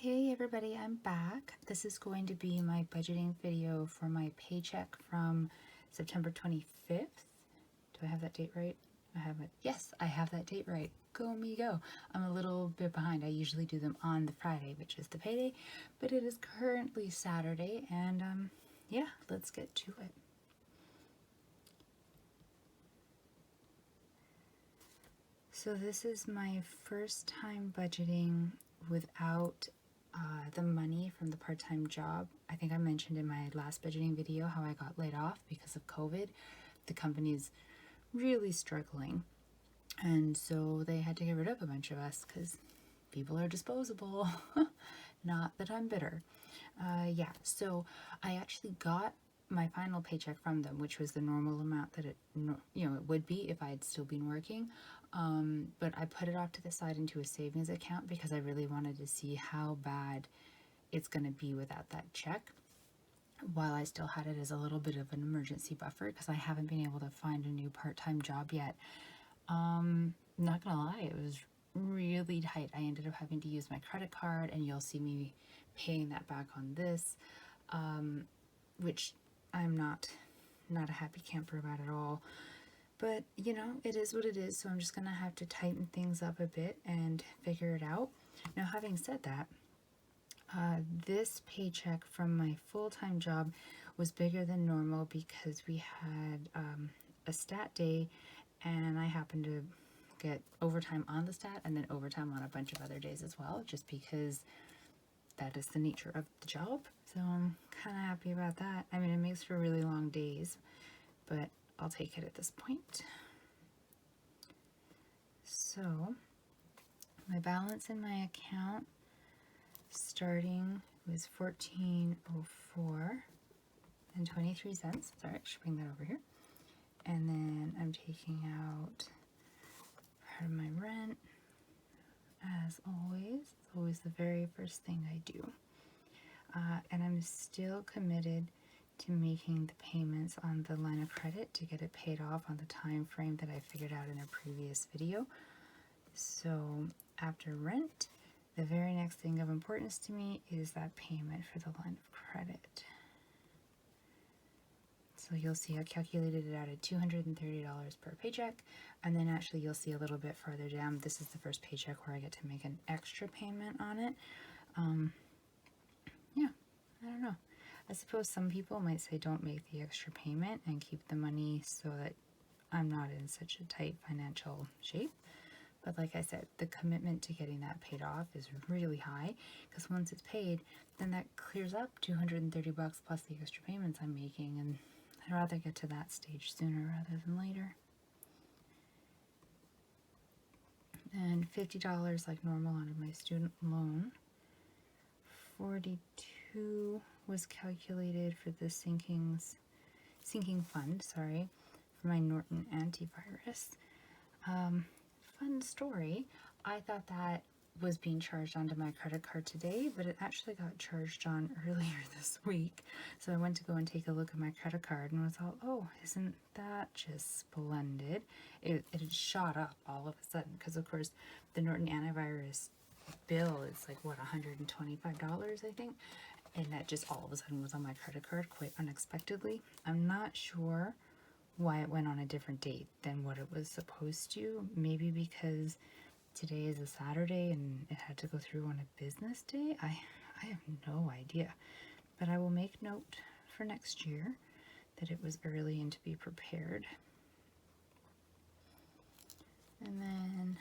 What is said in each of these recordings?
Hey everybody, I'm back. This is going to be my budgeting video for my paycheck from September 25th. Do I have that date right? I have it. Yes, I have that date right. Go me go. I'm a little bit behind. I usually do them on the Friday, which is the payday, but it is currently Saturday and yeah, let's get to it. So this is my first time budgeting without the money from the part-time job. I think I mentioned in my last budgeting video how I got laid off because of COVID. The company's really struggling, and so they had to get rid of a bunch of us because people are disposable. Not that I'm bitter. Yeah, so I actually got my final paycheck from them, which was the normal amount that it would be if I had still been working. But I put it off to the side into a savings account because I really wanted to see how bad it's going to be without that check, while I still had it as a little bit of an emergency buffer because I haven't been able to find a new part-time job yet. Not gonna lie, it was really tight. I ended up having to use my credit card, and you'll see me paying that back on this, which I'm not a happy camper about at all. But you know, it is what it is, so I'm just gonna have to tighten things up a bit and figure it out. Now, having said that, this paycheck from my full-time job was bigger than normal because we had a stat day, and I happened to get overtime on the stat and then overtime on a bunch of other days as well, just because that is the nature of the job. So I'm kind of happy about that. I mean, it makes for really long days, but I'll take it at this point. So my balance in my account starting was $14.04 and 23 cents. Sorry, I should bring that over here. And then I'm taking out part of my rent. As always, it's always the very first thing I do. And I'm still committed to making the payments on the line of credit to get it paid off on the time frame that I figured out in a previous video. So after rent, the very next thing of importance to me is that payment for the line of credit. So you'll see I calculated it out at $230 per paycheck, and then actually you'll see a little bit further down, this is the first paycheck where I get to make an extra payment on it. Yeah, I don't know. I suppose some people might say don't make the extra payment and keep the money so that I'm not in such a tight financial shape. But like I said, the commitment to getting that paid off is really high, because once it's paid, then that clears up $230 plus the extra payments I'm making, and I'd rather get to that stage sooner rather than later. And $50 like normal out of my student loan. 42 was calculated for the sinking fund, sorry, for my Norton antivirus. Fun story, I thought that was being charged onto my credit card today, but it actually got charged on earlier this week. So I went to go and take a look at my credit card and was all, oh, isn't that just splendid? It had shot up all of a sudden because, of course, the Norton antivirus bill is like, what, $125, I think? And that just all of a sudden was on my credit card quite unexpectedly. I'm not sure why it went on a different date than what it was supposed to. Maybe because today is a Saturday and it had to go through on a business day. I have no idea, but I will make note for next year that it was early and to be prepared. And then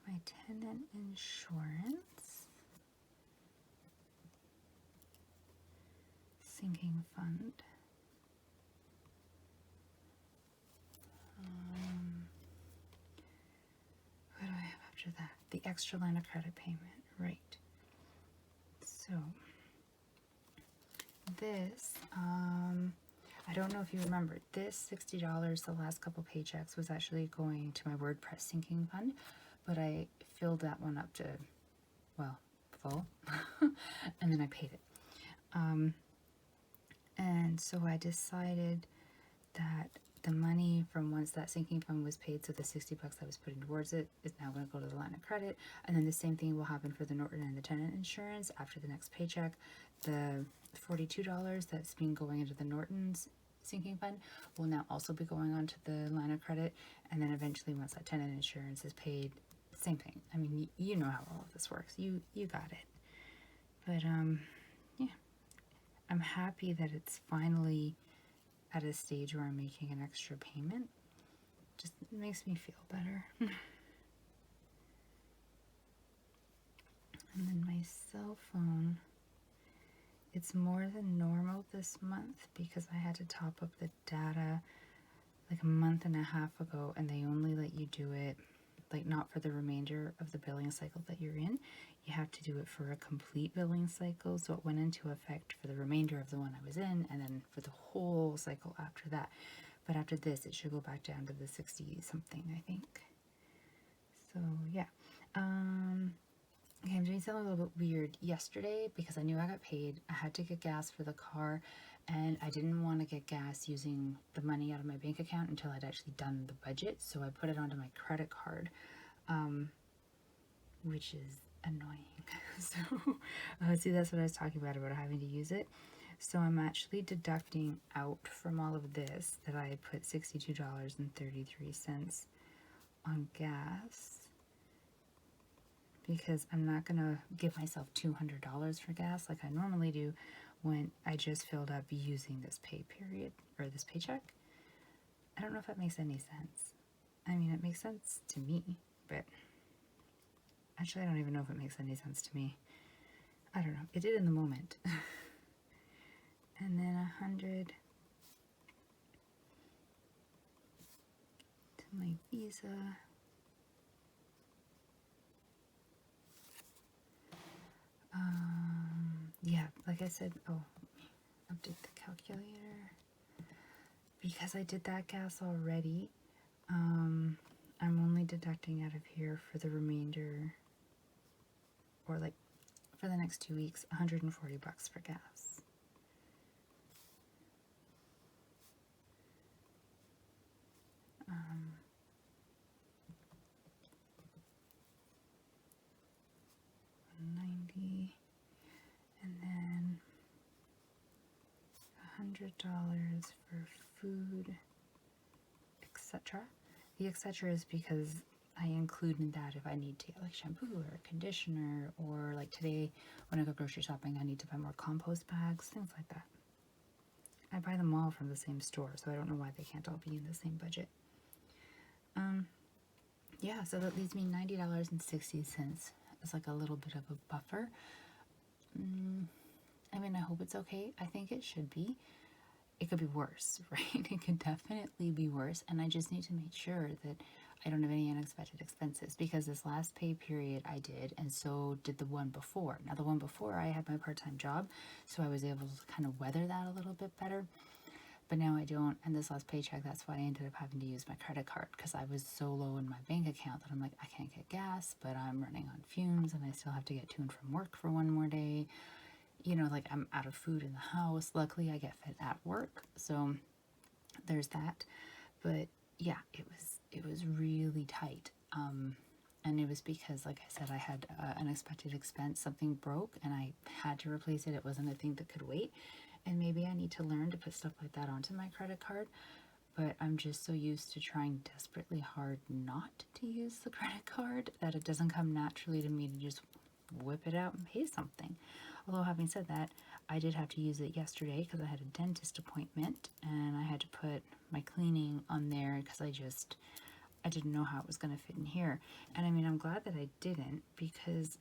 my tenant insurance, sinking fund. What do I have after that? The extra line of credit payment, right. So this, I don't know if you remember, this $60 the last couple paychecks was actually going to my WordPress sinking fund, but I filled that one up to, well, full, and then I paid it. And so I decided that the money from once that sinking fund was paid, so the 60 bucks I was putting towards it is now going to go to the line of credit. And then the same thing will happen for the Norton and the tenant insurance after the next paycheck. The $42 that's been going into the Norton's sinking fund will now also be going on to the line of credit. And then eventually, once that tenant insurance is paid, same thing. I mean, you know how all of this works. You got it. But yeah, I'm happy that it's finally at a stage where I'm making an extra payment. Just makes me feel better. And then my cell phone, it's more than normal this month because I had to top up the data like a month and a half ago, and they only let you do it like not for the remainder of the billing cycle that you're in. You have to do it for a complete billing cycle, so it went into effect for the remainder of the one I was in, and then for the whole cycle after that. But after this, it should go back down to the 60 something, I think. So yeah. Okay, I'm doing something a little bit weird yesterday because I knew I got paid. I had to get gas for the car, and I didn't want to get gas using the money out of my bank account until I'd actually done the budget. So I put it onto my credit card, which is annoying. So see, that's what I was talking about having to use it. So I'm actually deducting out from all of this that I put $62.33 on gas, because I'm not going to give myself $200 for gas like I normally do when I just filled up using this pay period or this paycheck. I don't know if that makes any sense. I mean, it makes sense to me, but actually I don't even know if it makes any sense to me. I don't know. It did in the moment. And then 100 to my Visa. Yeah, like I said, update the calculator. Because I did that gas already, I'm only deducting out of here for the remainder, or like for the next 2 weeks, 140 bucks for gas. $90, and then $100 for food, etc. The etc. is because I include in that if I need to get like shampoo or conditioner, or like today when I go grocery shopping I need to buy more compost bags, things like that. I buy them all from the same store, so I don't know why they can't all be in the same budget. Yeah, so that leaves me $90.60 as like a little bit of a buffer. I mean, I hope it's okay. I think it should be. It could be worse, right? It could definitely be worse, and I just need to make sure that I don't have any unexpected expenses, because this last pay period I did, and so did the one before. Now, the one before I had my part-time job, so I was able to kind of weather that a little bit better, but now I don't. And this last paycheck, that's why I ended up having to use my credit card, because I was so low in my bank account that I'm like, I can't get gas, but I'm running on fumes, and I still have to get to and from work for one more day. You know, like I'm out of food in the house. Luckily, I get fed at work, so there's that. But yeah, it was really tight. And it was because, like I said, I had an unexpected expense. Something broke, and I had to replace it. It wasn't a thing that could wait. And maybe I need to learn to put stuff like that onto my credit card. But I'm just so used to trying desperately hard not to use the credit card that it doesn't come naturally to me to just whip it out and pay something. Although, having said that, I did have to use it yesterday because I had a dentist appointment, and I had to put my cleaning on there because I didn't know how it was going to fit in here. And I mean, I'm glad that I didn't, because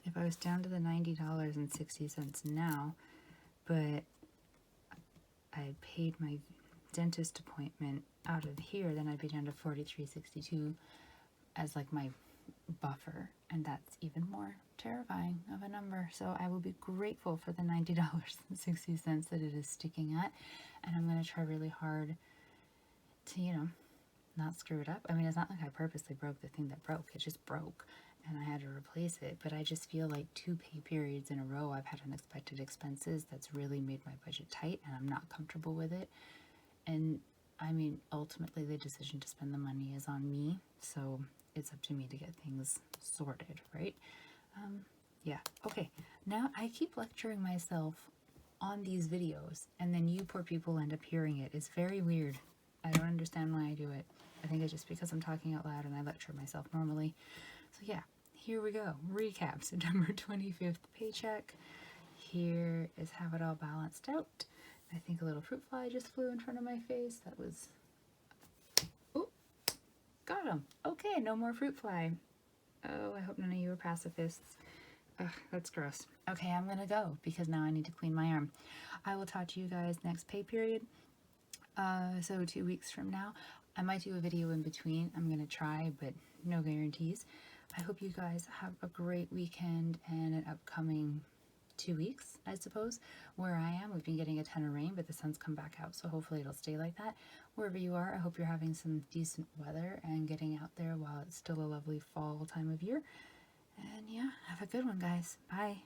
if I was down to the $90.60 now, but I paid my dentist appointment out of here, then I'd be down to $43.62 as like my buffer, and that's even more terrifying of a number. So I will be grateful for the $90.60 that it is sticking at, and I'm going to try really hard to, not screw it up. I mean, it's not like I purposely broke the thing that broke. It just broke, and I had to replace it. But I just feel like 2 pay periods in a row I've had unexpected expenses that's really made my budget tight, and I'm not comfortable with it. And I mean, ultimately the decision to spend the money is on me, so it's up to me to get things sorted, right? Yeah, okay. Now I keep lecturing myself on these videos, and then you poor people end up hearing it. It's very weird. I don't understand why I do it. I think it's just because I'm talking out loud and I lecture myself normally. So yeah, here we go. Recap, September 25th paycheck. Here is how it all balanced out. I think a little fruit fly just flew in front of my face. That was... Oh, got him. Okay, no more fruit fly. Oh, I hope none of you are pacifists. Ugh, that's gross. Okay, I'm gonna go because now I need to clean my arm. I will talk to you guys next pay period. So 2 weeks from now. I might do a video in between. I'm gonna try, but no guarantees. I hope you guys have a great weekend and an upcoming 2 weeks, I suppose. Where I am, we've been getting a ton of rain, but the sun's come back out, so hopefully it'll stay like that. Wherever you are, I hope you're having some decent weather and getting out there while it's still a lovely fall time of year. And yeah, have a good one, guys. Bye.